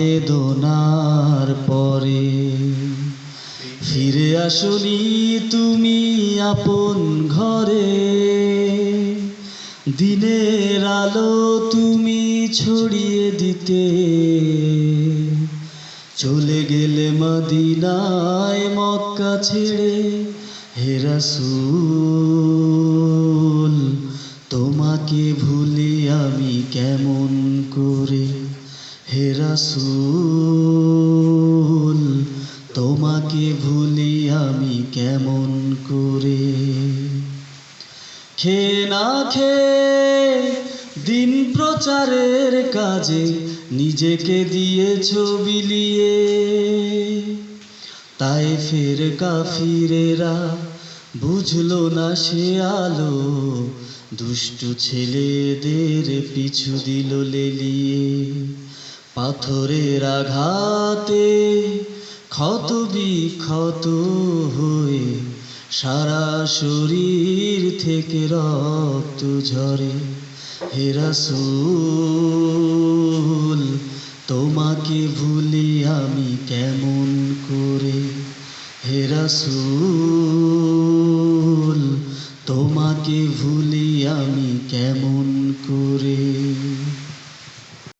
বেদনার পরে ফিরে আসনি তুমি আপন ঘরে, দিনের আলো তুমি ছড়িয়ে দিতে চলে গেলে মদিনায় মক্কা ছেড়ে। হে রাসূল তোমাকে ভুলি আমি কেমন করে, হে রাসূল তোমাকে ভুলি আমি কেমন করে। খেয়ে না খেয়ে দিন প্রচারের কাজে নিজেকে দিয়েছ বিলিয়ে, তায়েফের কাফিরেরা বুঝলো না সে আলো, দুষ্টু ছেলেদের পিছু দিল লেলিয়ে। পাথরের আঘাতে ক্ষত বিক্ষত হয়ে সারা শরীর থেকে রক্ত ঝরে। হে রাসূল তোমাকে ভুলি আমি কেমন করে, হে রাসূল তোমাকে